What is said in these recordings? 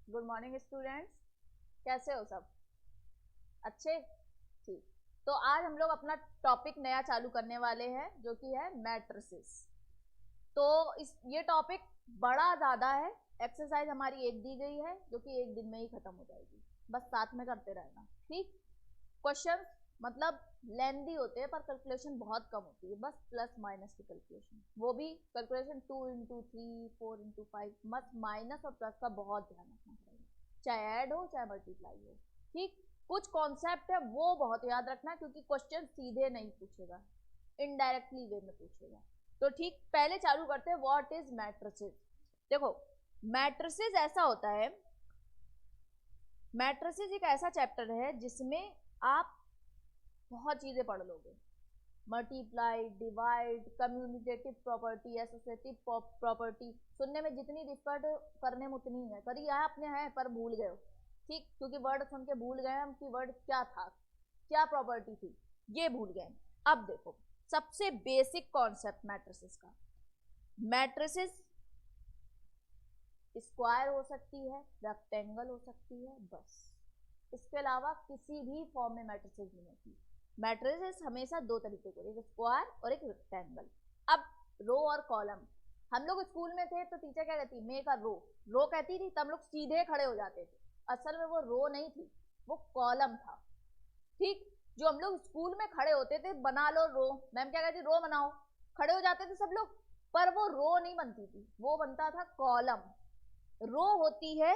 Good morning students. कैसे हो सब? अच्छे? ठीक। तो आज हम लोग अपना टॉपिक नया चालू करने वाले हैं जो कि है मैट्रिसेस। तो इस ये टॉपिक बड़ा ज़्यादा है। एक्सरसाइज हमारी एक दी गई है जो कि एक दिन में ही खत्म हो जाएगी, बस साथ में करते रहना। ठीक। क्वेश्चन मतलब लेंदी होते हैं पर कैलकुलेशन बहुत कम होती है, बस प्लस माइनस की कैलकुलेशन, वो भी कैलकुलेशन 2 into 3 4 into 5, मत माइनस और प्लस का बहुत ध्यान रखना पड़ेगा, चाहे ऐड हो चाहे मल्टीप्लाई हो। ठीक। कुछ कॉन्सेप्ट है वो बहुत याद रखना क्योंकि क्वेश्चन सीधे नहीं पूछेगा, इनडायरेक्टली वे में पूछेगा। तो ठीक, पहले चालू करते हैं व्हाट इज मैट्रिसेस। देखो, मैट्रिसेस ऐसा होता है, मैट्रिसेस एक ऐसा चैप्टर है जिसमें आप बहुत चीजें पढ़ लोगे। Multiply, divide, commutative property, associative property, सुनने में जितनी डिफिकल्ट करने में उतनी है, करी है अपने हैं पर भूल गए हो। ठीक, क्योंकि वर्ड सुन के भूल गए हम कि वर्ड क्या था, क्या प्रॉपर्टी थी, ये भूल गए। अब देखो, सबसे बेसिक कॉन्सेप्ट मैट्रिसेस का, मैट्रिसेस स्क्वायर हो सकती है, रेक्टेंगल हो सकती है, बस। इसके अलावा किसी भी फॉर्म में मैट्रिसेस नहीं होती। मैट्रिसेस हमेशा दो तरीके के, एक स्क्वायर और एक रेक्टेंगल। अब रो और कॉलम, हम लोग स्कूल में थे तो टीचर क्या कहती, मेक अ रो, रो कहती थी, तब लोग सीधे खड़े हो जाते थे। असल में वो रो नहीं थी, वो कॉलम था। ठीक, जो हम लोग स्कूल में खड़े होते थे, बना लो रो, मैम क्या कहती, रो बनाओ, खड़े हो जाते थे सब लोग, पर वो रो नहीं बनती थी, वो बनता था कॉलम। रो होती है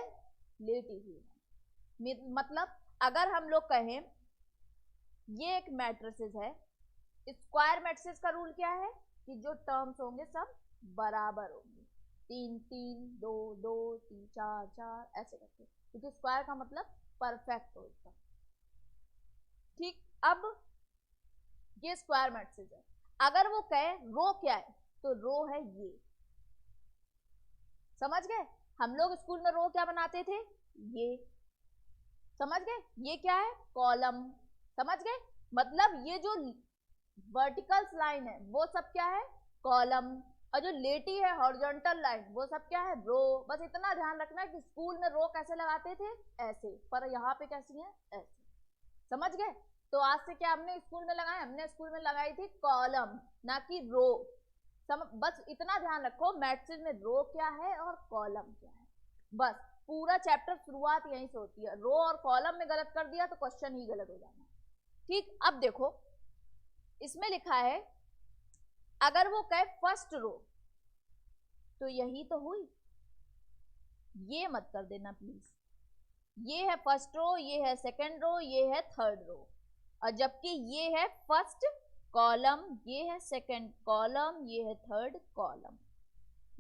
लेटी हुई, मतलब अगर हम लोग कहें ये एक मैट्रिसेस है, स्क्वायर मैट्रिसेस का रूल क्या है कि जो टर्म्स होंगे सब बराबर होंगे, 3 3 2 2 3 4 4 ऐसे करके, क्योंकि स्क्वायर का मतलब परफेक्ट हो इसका। ठीक, अब ये स्क्वायर मैट्रिसेस है। अगर वो कहे रो क्या है, तो रो है ये, समझ गए? हम लोग स्कूल में रो क्या बनाते थे, ये, समझ गए? ये क्या है, कॉलम, समझ गए? मतलब ये जो वर्टिकल लाइन है वो सब क्या है, कॉलम, और जो लेटी है हॉरिजॉन्टल लाइन वो सब क्या है, रो। बस इतना ध्यान रखना है कि स्कूल में रो कैसे लगाते थे, ऐसे, पर यहाँ पे कैसी है, ऐसे, समझ गए? तो आज से क्या हमने स्कूल में लगाया, हमने स्कूल में लगाई थी कॉलम, ना कि रो। बस इतना ध्यान रखो मैट्रिक्स में रो क्या है और कॉलम क्या है, बस। पूरा चैप्टर शुरुआत यहीं से होती है, रो और कॉलम में गलत कर दिया तो क्वेश्चन ही गलत हो जाना। ठीक, अब देखो इसमें लिखा है, अगर वो कहे फर्स्ट रो, तो यही तो हुई, ये मत कर देना प्लीज, ये है फर्स्ट रो, ये है सेकंड रो, ये है थर्ड रो, और जबकि ये है फर्स्ट कॉलम, ये है सेकंड कॉलम, ये है थर्ड कॉलम।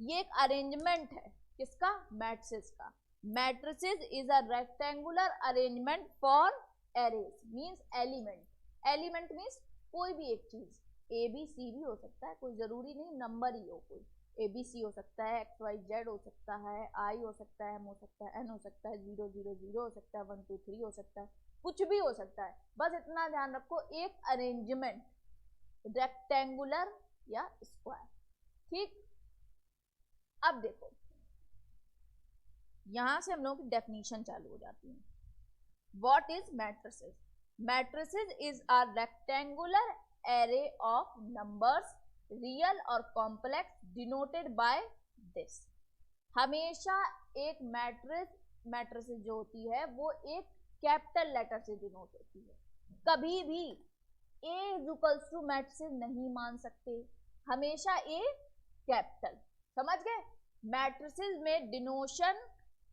ये एक अरेंजमेंट है किसका, मैट्रिसेस का। Matrices is a rectangular arrangement for arrays, means element, element means कोई भी एक चीज, ए बी सी भी हो सकता है, कोई जरूरी नहीं नंबर ही हो, कोई ए बी सी हो सकता है, एक्स वाई जेड हो सकता है, आई हो सकता है, एम हो सकता है, एन हो सकता है, 0 0 0 हो सकता है, 1 2 3 हो सकता है, कुछ भी हो सकता है। बस इतना ध्यान रखो, एक अरेंजमेंट, रेक्टेंगुलर या स्क्वायर। ठीक, अब देखो यहां से हम लोग की डेफिनेशन चालू हो जाती है। What is matrices? Matrices is a rectangular array of numbers, real और कॉम्प्लेक्स, डिनोटेड बाय दिस। हमेशा एक मैट्रिसेस जो होती है वो एक कैपिटल लेटर से डिनोट होती है, कभी भी ए इज इक्वल्स टू मैट्रिसेस नहीं मान सकते, हमेशा ए कैपिटल, समझ गए? मैट्रिसेस में डिनोशन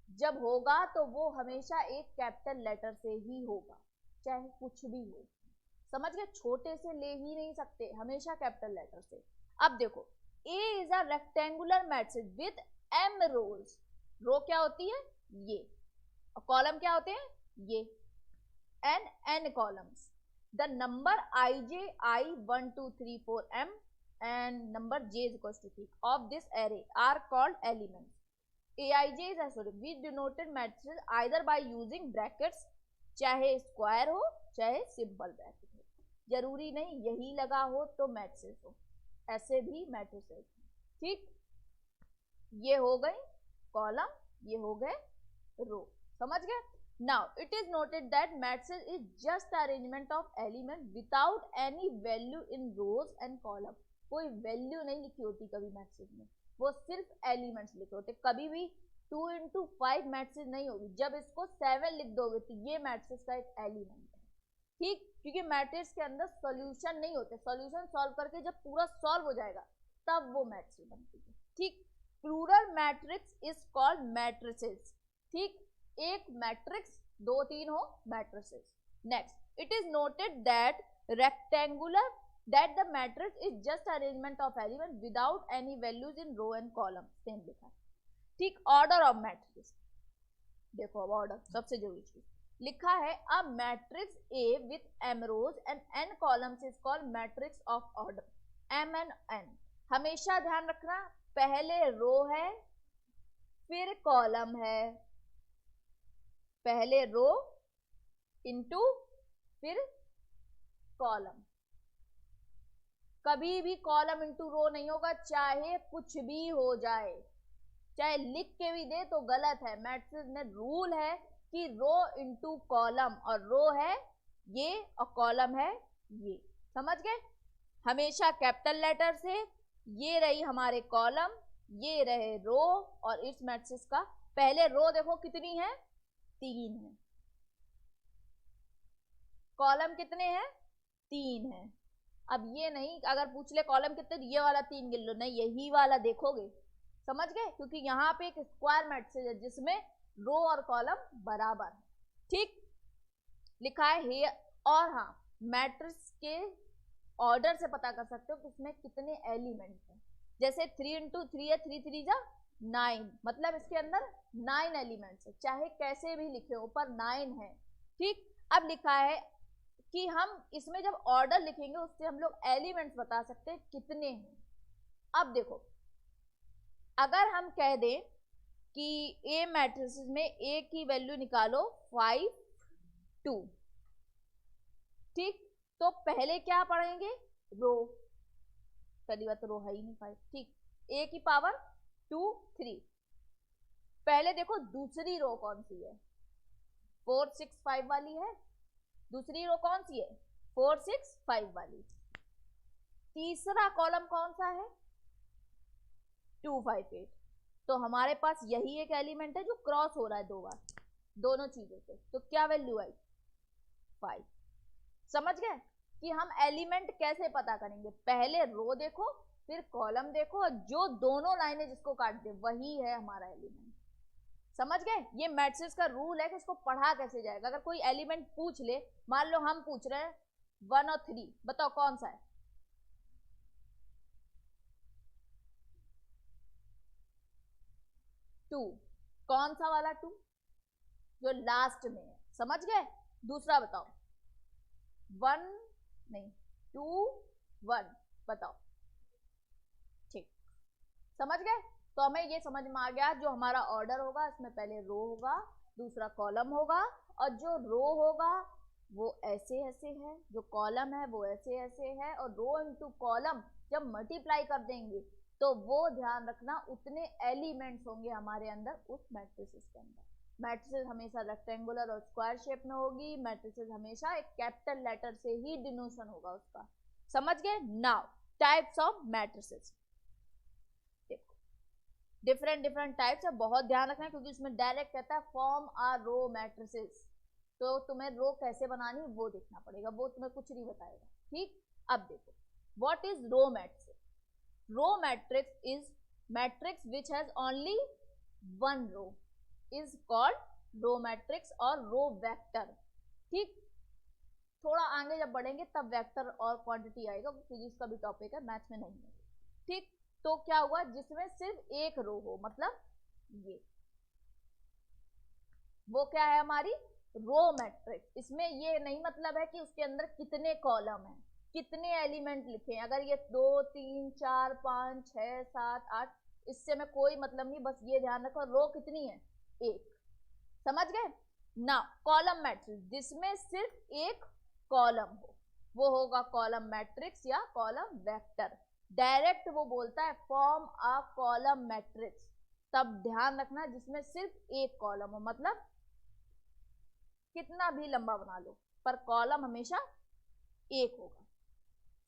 जब होगा तो वो हमेशा एक कैपिटल लेटर से ही होगा, चाहे कुछ भी हो, समझ गए? छोटे से ले ही नहीं सकते, हमेशा कैपिटल लेटर से। अब देखो, A is a rectangular matrix with M rows, row क्या होती है, ये, और कॉलम क्या होते हैं, ये, n columns. The number I J, I 1 2 3 4 m and number j is equals to 3 of this array are called elements. aij is associated with denoted matrices either by using brackets, चाहे square हो चाहे simple bracket हो, जरूरी नहीं यही लगा हो तो मैट्रिसेस हो, ऐसे भी मैट्रिसेस। ठीक, ये हो गई कॉलम, ये हो गए रो। समझ गए? Now it is noted that matrix is just arrangement of element without any value in rows and column. कोई वैल्यू नहीं लिखी होती कभी मैट्रिक्स में, वो सिर्फ एलिमेंट्स लिखे होते। कभी भी 2 into 5 मैट्रिक्स नहीं होगी। जब इसको 7 लिख दोगे तो ये मैट्रिक्स का एक एलिमेंट है, ठीक, क्योंकि मैट्रिक्स के अंदर सॉल्यूशन नहीं होते। सॉल्यूशन सॉल्व करके जब पूरा सॉल्व हो जाएगा तब वो मैट्रिक्स बनती है, ठीक। Plural matrix is called matrices, ठीक। एक मैट्रिक्स 2-3 हो matrices. Next, it is noted that rectangular that the matrix is just arrangement of element without any values in row and column, same लिखा है, ठीक। ऑर्डर ऑफ मैट्रिक्स देखो, अब order सबसे जरूरी चीज लिखा है। A matrix A with m rows and n columns is called matrix of order m and n। हमेशा ध्यान रखना, पहले रो है फिर कॉलम है, पहले रो इनटू फिर कॉलम। कभी भी कॉलम इंटू रो नहीं होगा, चाहे कुछ भी हो जाए, चाहे लिख के भी दे तो गलत है। मैट्रिक्स में रूल है कि रो इंटू कॉलम, और रो है ये और कॉलम है ये। समझ गए? हमेशा कैपिटल लेटर से। ये रही हमारे कॉलम, ये रहे रो, और इस मैट्रिक्स का पहले रो देखो कितनी है, 3 है। कॉलम कितने हैं, 3 है। अब ये नहीं अगर पूछ ले कॉलम कितने, ये वाला 3 गिन लो, नहीं यही वाला देखोगे। समझ गए? क्योंकि यहाँ पे एक स्क्वायर मैट्रिक्स है जिसमें रो और कॉलम बराबर, ठीक लिखा है। और हाँ, मैट्रिक्स के ऑर्डर से पता कर सकते हो कि उसमें कितने एलिमेंट हैं। जैसे 3 into 3 है, 3 3 जा 9, मतलब इसके अंदर 9 एलिमेंट्स है, चाहे कैसे भी लिखे हो पर 9 है, ठीक। अब लिखा है कि हम इसमें जब ऑर्डर लिखेंगे उससे हम लोग एलिमेंट्स बता सकते हैं कितने हैं। अब देखो, अगर हम कह दें कि ए मैट्रिक्स में ए की वैल्यू निकालो 5 2, ठीक, तो पहले क्या पढ़ेंगे, रो। पहली बात तो रो है ही नहीं 5, ठीक। ए की पावर 2 3। पहले देखो दूसरी रो कौन सी है, 4 6 5 वाली है। दूसरी रो कौन सी है, 4 6 5 वाली। तीसरा कॉलम कौन सा है, 2 5 8। तो हमारे पास यही एक एलिमेंट है जो क्रॉस हो रहा है 2 बार दोनों चीजों से, तो क्या वैल्यू आई, 5। समझ गए कि हम एलिमेंट कैसे पता करेंगे, पहले रो देखो फिर कॉलम देखो, और जो दोनों लाइनें जिसको काट दे वही है हमारा एलिमेंट। समझ गए? ये मैट्रिक्स का रूल है कि इसको पढ़ा कैसे जाएगा। अगर कोई एलिमेंट पूछ ले, मान लो हम पूछ रहे हैं 1 और 3, बताओ कौन सा है, 2। कौन सा वाला 2, जो लास्ट में है। समझ गए? दूसरा बताओ 1 नहीं 2 1, बताओ, ठीक। समझ गए? तो हमें ये समझ में आ गया, जो हमारा ऑर्डर होगा इसमें पहले रो होगा, दूसरा कॉलम होगा, और जो रो होगा वो ऐसे ऐसे है, जो कॉलम है वो ऐसे ऐसे है, और रो इनटू कॉलम जब मल्टीप्लाई कर देंगे तो वो ध्यान रखना उतने एलिमेंट्स होंगे हमारे अंदर उस मैट्रिसेस के अंदर। मैट्रिसेस हमेशा रेक्टेंगुलर और स्क्वायर शेप में होगी। मैट्रिसेस हमेशा एक कैपिटल लेटर से ही डिनोशन होगा उसका। समझ गए? Now types of matrices, different types है, बहुत ध्यान रखना है क्योंकि उसमें डायरेक्ट कहता है फॉर्म आ रो मैट्रिसेस। तो तुम्हें रो कैसे बनानी वो देखना पड़ेगा, वो तुम्हें कुछ नहीं बताएगा, ठीक। अब देखो, what is row matrix. Row matrix is matrix which has only 1 row is called row matrix और रो वेक्टर, ठीक। थोड़ा आगे जब बढ़ेंगे तब वेक्टर और क्वांटिटी आएगा, फिजिक्स का भी टॉपिक है, मैथ्स में नहीं है, ठीक। तो क्या हुआ, जिसमें सिर्फ एक रो हो, मतलब ये, वो क्या है हमारी रो मैट्रिक्स। इसमें ये नहीं मतलब है कि उसके अंदर कितने कॉलम हैं, कितने एलिमेंट लिखे हैं। अगर ये 2 3 4 5 6 7 8, इससे में कोई मतलब नहीं, बस ये ध्यान रखो रो कितनी है, 1। समझ गए ना। कॉलम मैट्रिक्स, जिसमें सिर्फ एक कॉलम हो, वो होगा कॉलम मैट्रिक्स या कॉलम वेक्टर। डायरेक्ट वो बोलता है फॉर्म अ कॉलम मैट्रिक्स, तब ध्यान रखना जिसमें सिर्फ एक कॉलम हो, मतलब कितना भी लंबा बना लो पर कॉलम हमेशा एक होगा।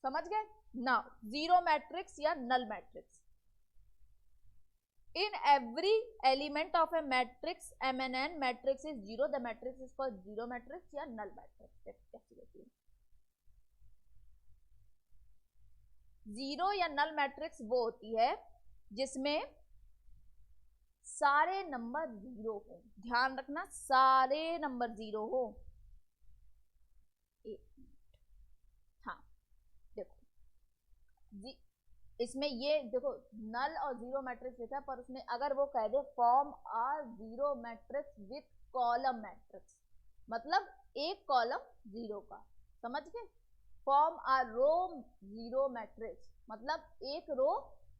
समझ गए ना? जीरो मैट्रिक्स या null matrix. In every element of a matrix M and N matrix is zero, the matrix is called zero matrix या null matrix। कैसी होती है? जीरो या नल मैट्रिक्स वो होती है जिसमें सारे नंबर जीरो हो। ध्यान रखना, सारे नंबर जीरो हो। हाँ देखो इसमें ये देखो नल और जीरो मैट्रिक्स लिखा है, पर उसमें अगर वो कह दे form a zero matrix with column matrix, मतलब एक कॉलम जीरो का। समझ गए? Form a row zero matrix, मतलब एक रो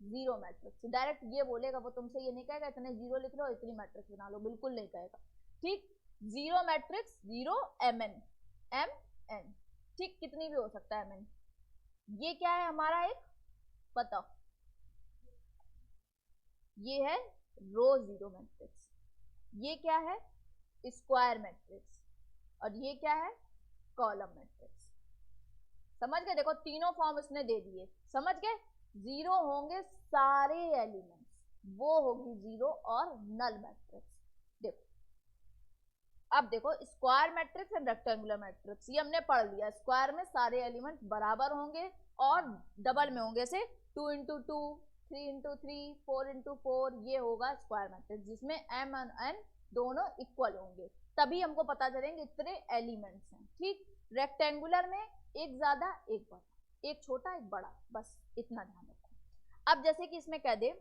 जीरो मैट्रिक्स। डायरेक्ट ये बोलेगा वो, तुमसे ये नहीं कहेगा इतने जीरो लिख लो इतनी मैट्रिक्स बना लो, बिल्कुल नहीं कहेगा। ठीक, zero matrix zero M N, M N, ठीक, कितनी भी हो सकता है एम एन। ये क्या है हमारा एक, बताओ, ये है रो जीरो मैट्रिक्स। ये क्या है, स्क्वायर मैट्रिक्स। और ये क्या है, कॉलम मैट्रिक्स। समझ गए? देखो तीनों फॉर्म इसने दे दिए। समझ गए? जीरो होंगे सारे एलिमेंट्स, वो होगी जीरो और नल मैट्रिक्स। देखो अब देखो square matrix and rectangular matrix, ये हमने पढ़ लिया। स्क्वायर में सारे एलिमेंट्स बराबर होंगे और डबल में होंगे, से 2 इंटू 2, 3 इंटू 3, 4 इंटू 4, ये होगा स्क्वायर मैट्रिक्स जिसमें एम और एन दोनों इक्वल होंगे, तभी हमको पता चलेंगे इतने एलिमेंट्स हैं। ठीक, रेक्टेंगुलर में एक ज्यादा एक बड़ा, एक छोटा एक बड़ा, बस इतना ध्यान रखो। अब जैसे कि इसमें कह दे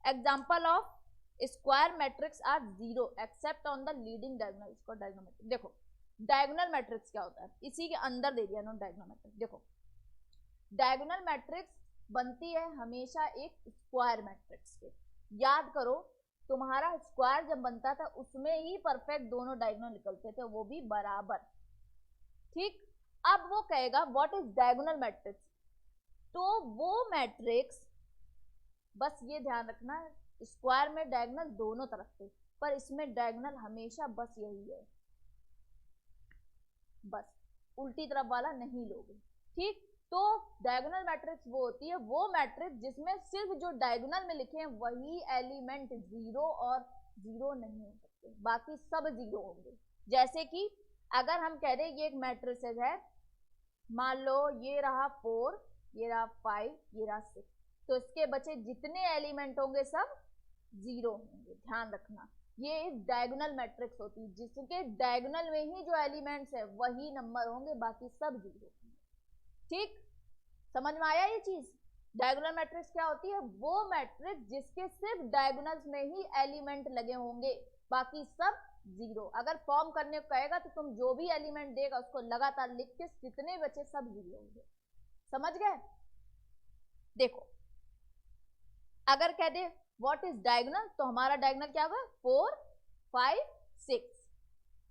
example of square matrix are zero except on the leading diagonal. इसको डायगोनल मैट्रिक्स, देखो डायगोनल मैट्रिक्स क्या होता है, इसी के अंदर दे दिया ना डायगोनल मैट्रिक्स। देखो डायगोनल मैट्रिक्स बनती है हमेशा एक स्क्वायर मैट्रिक्स के। याद करो तुम्हारा स्क्वायर जब बनता था उसमें ही परफेक्ट दोनों डायगोनल निकलते थे, वो भी बराबर। ठीक, अब वो कहेगा व्हाट इज डायगोनल मैट्रिक्स, तो वो मैट्रिक्स, बस ये ध्यान रखना स्क्वायर में डायगोनल दोनों तरफ से, पर इसमें डायगोनल हमेशा बस यही है, बस उल्टी तरफ वाला नहीं लोगे। ठीक, तो डायगोनल मैट्रिक्स वो होती है, वो मैट्रिक्स जिसमें सिर्फ जो डायगोनल में लिखे हैं वही एलिमेंट जीरो और जीरो नहीं हो सकते, बाकी सब जीरो होंगे। जैसे कि अगर हम कह रहे ये एक मैट्रिक्स है, मान लो ये रहा 4, ये रहा 5, ये रहा 6, तो इसके बचे जितने एलिमेंट होंगे सब जीरो होंगे। ध्यान रखना ये एक डायगोनल मैट्रिक्स होती है जिसके डायगोनल में ही जो एलिमेंट्स है वही नंबर होंगे, बाकी सब जीरो होंगे। ठीक, समझ में आया ये चीज? डायगोनल मैट्रिक्स क्या होती है, वो मैट्रिक्स जिसके सिर्फ डायगोनल्स में ही एलिमेंट लगे होंगे, बाकी सब जीरो। अगर फॉर्म करने को कहेगा तो तुम जो भी एलिमेंट देगा उसको लगातार लिख के जितने बचे सब जीरो होंगे। समझ गए? देखो अगर कह दे व्हाट इज डायगोनल, तो हमारा डायगोनल क्या होगा, 4, 5, 6,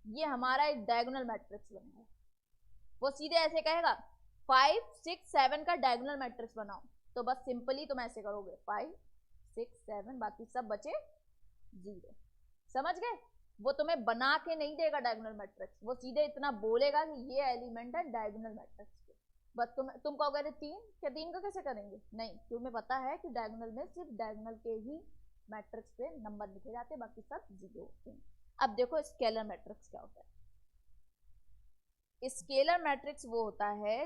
ये हमारा एक डायगोनल मैट्रिक्स बना है। वो सीधे ऐसे कहेगा 5, 6, 7 का डायगोनल मैट्रिक्स बनाओ, तो बस सिंपली तुम ऐसे करोगे 5, 6, 7, बाकी सब बचे जीरो। समझ गए? वो तुम्हें बना के नहीं देगा डायगोनल मैट्रिक्स, वो सीधे इतना बोलेगा कि ये एलिमेंट है डायगोनल मैट्रिक्स के। बस तुम कहोगे 3, क्या 3 का कैसे करेंगे? नहीं, तुम्हें पता है कि डायगोनल में सिर्फ डायगोनल के ही मैट्रिक्स पे नंबर लिखे जाते हैं, बाकी सब जीरो होते हैं। अब देखो स्केलर मैट्रिक्स क्या होता है। स्केलर मैट्रिक्स वो होता है,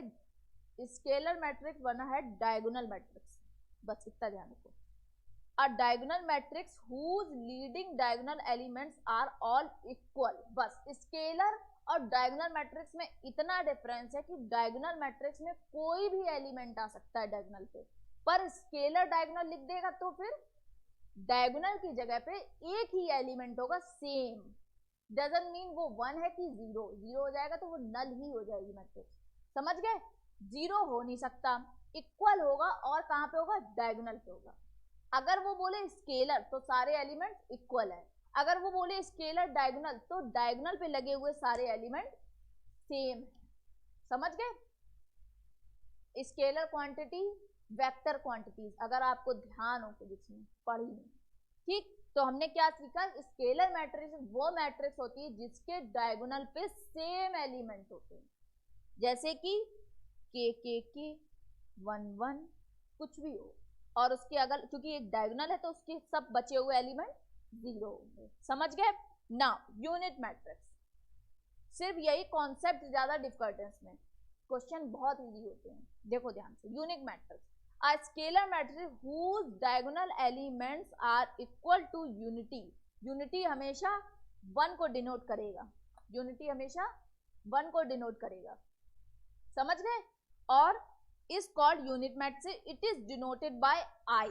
स्केलर मैट्रिक्स बना है डायगोनल मैट्रिक्स, बस इतना ध्यान रखो। A diagonal matrix whose leading diagonal elements are all equal। बस स्केलर और डायगोनल मैट्रिक्स में इतना डिफरेंस है कि डायगोनल मैट्रिक्स में कोई भी एलिमेंट आ सकता है डायगोनल पे, पर स्केलर डायगोनल लिख देगा तो फिर डायगोनल की जगह पे एक ही एलिमेंट होगा सेम। डजंट मीन वो 1 है कि 0 हो जाएगा तो वो नल ही हो जाएगी मैट्रिक्स। समझ गए? जीरो हो नहीं सकता, इक्वल होगा, और कहाँ पे होगा, डायगोनल पे होगा। अगर वो बोले स्केलर तो सारे एलिमेंट इक्वल है, अगर वो बोले स्केलर डायगोनल तो डायगोनल पे लगे हुए सारे एलिमेंट सेम है। समझ गए? स्केलर क्वांटिटी, वेक्टर क्वांटिटीज अगर आपको ध्यान हो फिजिक्स में पढ़ी नहीं, ठीक, तो हमने क्या सीखा, स्केलर मैट्रिक्स वो मैट्रिक्स होती है जिसके डायगोनल पे सेम एलिमेंट होते हैं, जैसे कि के 1 1 कुछ भी हो, और उसके अगर क्योंकि एक डायगोनल है तो उसके सब बचे हुए एलिमेंट 0 होंगे। समझ गए? नाउ यूनिट मैट्रिक्स, सिर्फ यही कॉन्सेप्ट ज्यादा डिफिकल्ट है, इसमें क्वेश्चन बहुत इजी होते हैं। देखो ध्यान से, unit matrix a scalar matrix whose diagonal elements are equal to unity, unity हमेशा 1 को डिनोट करेगा, यूनिटी हमेशा 1 को डिनोट करेगा। समझ गए? और is called unit matrix, it is denoted by I,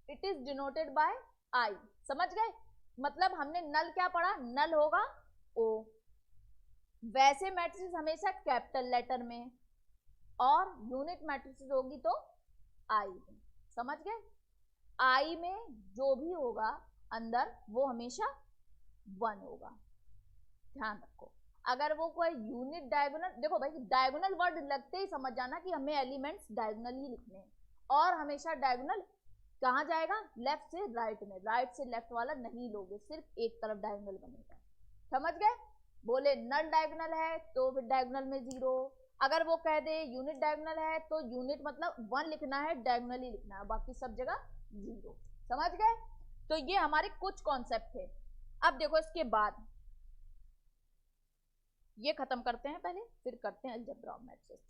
it is denoted by I। समझ गए? मतलब हमने नल क्या पढ़ा, नल होगा O, वैसे मैट्रिक्स हमेशा कैपिटल लेटर में, और यूनिट मैट्रिक्स होगी तो आई में। समझ गए? आई में जो भी होगा अंदर वो हमेशा 1 होगा, ध्यान रखो। अगर वो कोई यूनिट डायगोनल, देखो भाई डायगोनल वर्ड लगते ही समझ जाना कि हमें एलिमेंट्स डायगोनल ही लिखने हैं, और हमेशा डायगोनल कहाँ जाएगा, लेफ्ट से राइट में, राइट से लेफ्ट वाला नहीं लोगे, सिर्फ एक तरफ डायगोनल बनेगा। समझ गए? बोले नल डायगोनल है तो फिर डायगोनल में 0, अगर वो कह दे यूनिट डायगोनल है तो यूनिट मतलब 1 लिखना है, डायगोनल ही लिखना है, बाकी सब जगह 0। समझ गए? तो ये हमारे कुछ कॉन्सेप्ट थे। अब देखो इसके बाद ये खत्म करते हैं पहले, फिर करते हैं अलजेब्रा ऑफ मैट्रिक्स।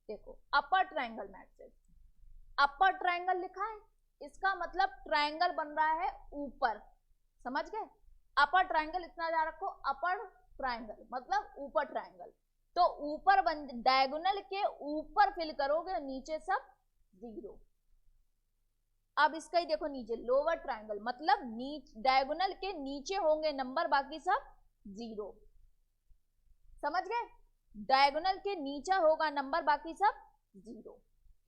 देखो अपर ट्रायंगल मैट्रिक्स, अपर ट्रायंगल लिखा है, इसका मतलब ट्रायंगल बन रहा है ऊपर। समझ गए? अपर ट्रायंगल इतना याद रखो, अपर ट्रायंगल मतलब ऊपर ट्रायंगल, तो ऊपर बन, डायगोनल के ऊपर फिल करोगे, नीचे सब 0। अब इसका ही देखो नीचे लोअर ट्रायंगल, मतलब डायगोनल के नीचे होंगे नंबर, बाकी सब 0। समझ गए? डायगोनल के नीचे होगा नंबर, बाकी सब 0।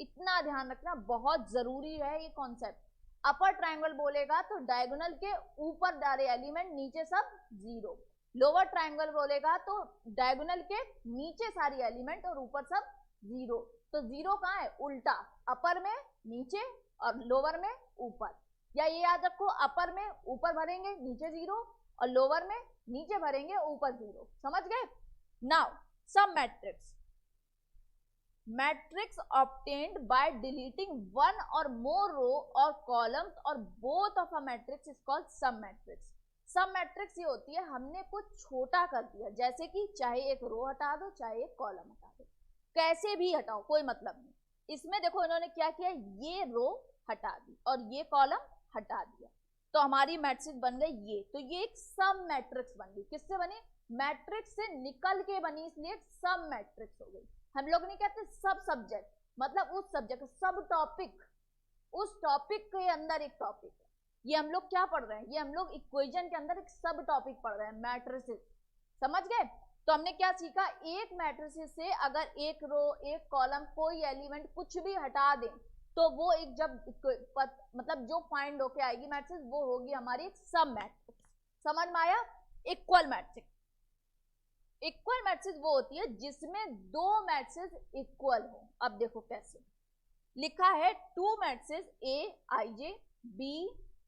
इतना ध्यान रखना, बहुत जरूरी है ये कॉन्सेप्ट। अपर ट्रायंगल बोलेगा तो डायगोनल के ऊपर डाले एलिमेंट, नीचे सब 0। लोअर ट्रायंगल बोलेगा तो डायगोनल के नीचे सारी एलिमेंट और ऊपर सब 0। तो 0 कहाँ है, उल्टा, अपर में नीचे और लोअर में ऊपर। या ये याद रखो, अपर में ऊपर भरेंगे नीचे 0, और लोअर में नीचे भरेंगे ऊपर 0। समझ गए? Now some matrix, matrix obtained by deleting one or more row or columns or both of a matrix is called sub matrix. Sub matrix ये होती है हमने कुछ छोटा कर दिया, जैसे कि चाहे एक रो हटा दो, चाहे एक कॉलम हटा दो, कैसे भी हटाओ कोई मतलब नहीं। इसमें देखो इन्होंने क्या किया, ये रो हटा दी और ये कॉलम हटा दिया, तो हमारी मैट्रिक्स बन गई ये। तो ये एक सब मैट्रिक्स बन गई। किससे बनी? मैट्रिक्स से निकल के बनी, इसलिए सब मैट्रिक्स हो गई। हम लोग नहीं कहते सब सब्जेक्ट, मतलब उस सब्जेक्ट, सब टॉपिक, उस टॉपिक के अंदर एक टॉपिक है। ये हम लोग क्या पढ़ रहे हैं, ये हम लोग इक्वेशन के अंदर एक सब टॉपिक पढ़ रहे हैं, मैट्रिसेस। समझ गए? तो हमने क्या सीखा, एक मैट्रिसेस से अगर एक रो एक कॉलम कोई एलिमेंट कुछ भी हटा दें तो वो एक जब मतलब जो फाइंड होके आएगी मैट्रिक्स, वो होगी हमारी एक सब मैट्रिक्स। समझ में आया? इक्वल मैट्रिक्स, इक्वल मैट्रिक्स वो होती है जिसमें दो मैट्रिक्स इक्वल हो। अब देखो कैसे लिखा है, two matrix A I J B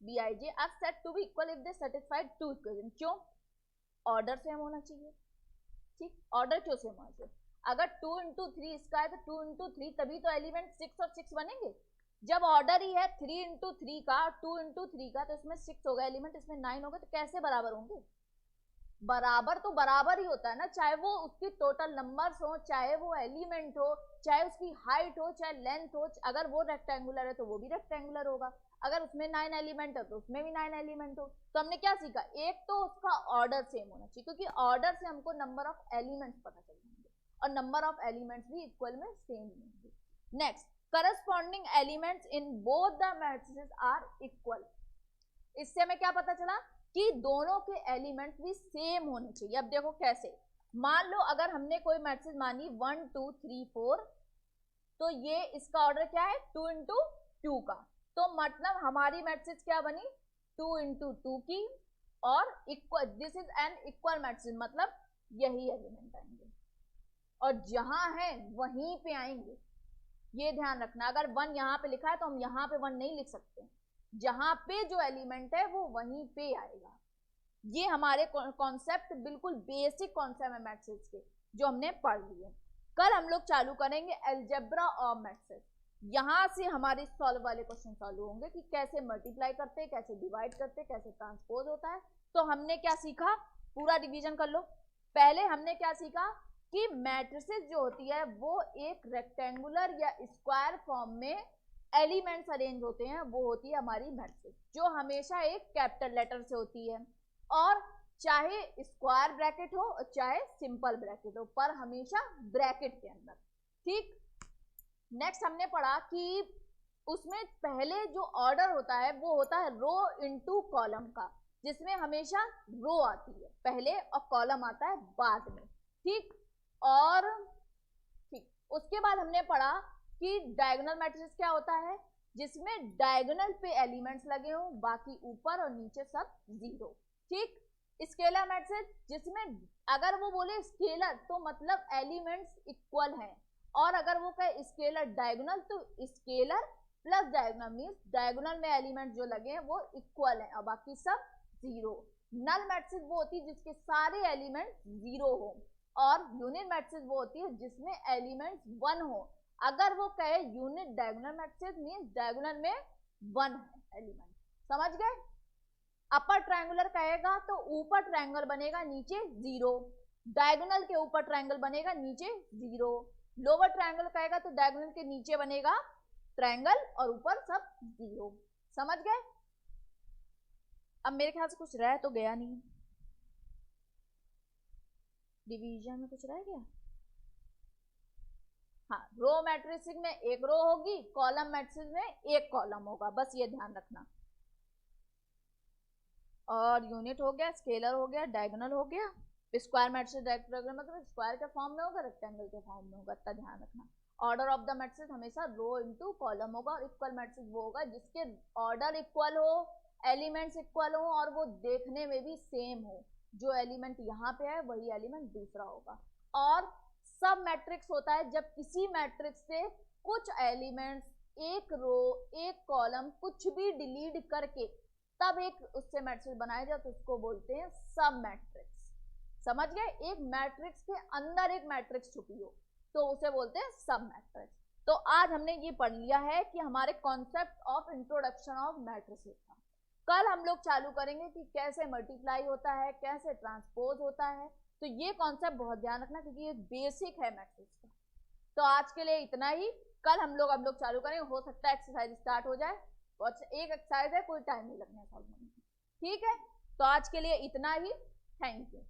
B I J are said to be equal if they satisfied two equation. क्यों? ऑर्डर सेम होना चाहिए। ठीक, ऑर्डर क्यों सेम होना चाहिए? अगर 2 into 3 इसका है तो 2 into 3, तभी तो एलिमेंट 6 और 6 बनेंगे। जब ऑर्डर ही है 3 into 3 का, 2 into 3 का, तो इसमें 6 होगा एलिमेंट, इसमें 9 होगा, तो कैसे बराबर होंगे? बराबर तो बराबर ही होता है ना, चाहे वो उसकी टोटल नंबर्स हो, चाहे वो एलिमेंट हो, चाहे उसकी हाइट हो, चाहे लेंथ हो। अगर वो रेक्टेंगुलर है तो वो भी रेक्टेंगुलर होगा, अगर उसमें 9 एलिमेंट है तो उसमें भी 9 एलिमेंट हो। तो हमने क्या सीखा, एक तो उसका ऑर्डर सेम होना चाहिए, क्योंकि ऑर्डर से हमको नंबर ऑफ एलिमेंट्स पता चल जाएंगे, और नंबर ऑफ एलिमेंट्स भी इक्वल में सेम होंगे। Next, corresponding elements in both the matrices are equal. इससे हमें क्या पता चला कि दोनों के एलिमेंट्स भी सेम होने चाहिए। अब देखो कैसे, मान लो अगर हमने कोई मैट्रिक्स मानी 1 2 3 4, तो ये इसका ऑर्डर क्या है 2 into 2 का, तो मतलब हमारी मैट्रिक्स क्या बनी 2 into 2 की, और equal, this is an equal matrix, मतलब यही एलिमेंट आएंगे और जहां है वहीं पे आएंगे। ये ध्यान रखना, अगर 1 यहाँ पे लिखा है तो हम यहाँ पे 1 नहीं लिख सकते, जहां पे जो एलिमेंट है वो वहीं पे आएगा। ये हमारे कॉन्सेप्ट बिल्कुल बेसिक कॉन्सेप्ट है मैट्रिक्स के, जो हमने पढ़ लिए। कल हम लोग चालू करेंगे अलजेब्रा ऑफ मैट्रिक्स। यहाँ से हमारे सॉल्व वाले क्वेश्चन चालू होंगे कि कैसे मल्टीप्लाई करते हैं, कैसे डिवाइड करते हैं, कैसे ट्रांसपोज होता है। तो हमने क्या सीखा, पूरा रिवीजन कर लो। पहले हमने क्या सीखा कि मैट्रिसेस जो होती है वो एक रेक्टेंगुलर या स्क्वायर फॉर्म में एलिमेंट्स अरेंज होते हैं, वो होती है हमारी मैट्रिक्स, जो हमेशा एक कैपिटल लेटर से होती है, और चाहे स्क्वायर ब्रैकेट हो और चाहे सिंपल ब्रैकेट हो, पर हमेशा ब्रैकेट के अंदर। ठीक, नेक्स्ट हमने पढ़ा कि उसमें पहले जो ऑर्डर होता है वो होता है रो इनटू कॉलम का, जिसमें हमेशा रो आती है पहले और कॉलम आता है बाद में। ठीक, और ठीक, उसके बाद हमने पढ़ा कि डायगोनल मैट्रिक्स क्या होता है, जिसमें डायगोनल पे एलिमेंट्स लगे हो, बाकी ऊपर और नीचे सब जीरो। ठीक, स्केलर मैट्रिक्स जिसमें अगर वो बोले स्केलर तो मतलब एलिमेंट्स इक्वल हैं, और अगर वो कहे स्केलर डायगोनल तो scalar plus diagonal means diagonal में एलिमेंट जो लगे हैं वो इक्वल हैं और बाकी सब जीरो। नल मैट्रिक्स वो होती है जिसके सारे एलिमेंट जीरो हो, और यूनिट मैट्रिक्स वो होती है जिसमें एलिमेंट्स 1 हो। अगर वो कहे unit diagonal matrix means diagonal में 1 है एलिमेंट। समझ गए? अपर ट्रायंगुलर कहेगा तो ऊपर ट्रायंगल बनेगा, नीचे जीरो। डायगोनल के ऊपर ट्रायंगल बनेगा, नीचे जीरो। लोअर ट्रायंगल कहेगा तो डायगोनल के नीचे बनेगा ट्रायंगल और ऊपर सब जीरो। समझ गए? अब मेरे ख्याल से कुछ रह तो गया नहीं, डिवीजन में कुछ रह गया? हाँ, रो मैट्रिक्स में एक रो होगी, कॉलम मैट्रिक्स में एक कॉलम होगा, बस ये ध्यान रखना। और यूनिट हो गया, स्केलर हो गया, डायगोनल हो गया। स्क्वायर मैट्रिक्स रेक्टेंगल मतलब स्क्वायर के फॉर्म में होगा, रेक्टेंगल के फॉर्म में होगा, इतना ध्यान रखना। ऑर्डर ऑफ द मैट्रिक्स हमेशा रो इनटू कॉलम होगा, और इक्वल मैट्रिक्स वो होगा जिसके ऑर्डर इक्वल हो, एलिमेंट्स इक्वल हो और वो देखने में भी सेम हो। जो एलिमेंट यहाँ पे है वही एलिमेंट दूसरा होगा। और सब मैट्रिक्स होता है जब किसी मैट्रिक्स से कुछ एलिमेंट्स, एक रो, एक कॉलम, कुछ भी डिलीट करके तब एक उससे मैट्रिक्स बनाया जाए तो उसको बोलते हैं सब मैट्रिक्स। समझ गए? एक मैट्रिक्स के अंदर एक मैट्रिक्स छुपी हो तो उसे बोलते हैं सब मैट्रिक्स। तो आज हमने ये पढ़ लिया है कि हमारे concept of introduction of matrices था। कल हम लोग चालू करेंगे कि कैसे मल्टीप्लाई होता है, कैसे ट्रांसपोज होता है। तो ये कॉन्सेप्ट बहुत ध्यान रखना क्योंकि ये बेसिक है मैट्रिक्स का। तो आज के लिए इतना ही। कल हम लोग चालू करेंगे, हो सकता है एक्सरसाइज स्टार्ट हो जाए, एक एक्सरसाइज है, कोई टाइम नहीं लगना सॉल्व करने में। ठीक है, तो आज के लिए इतना ही। Thank you.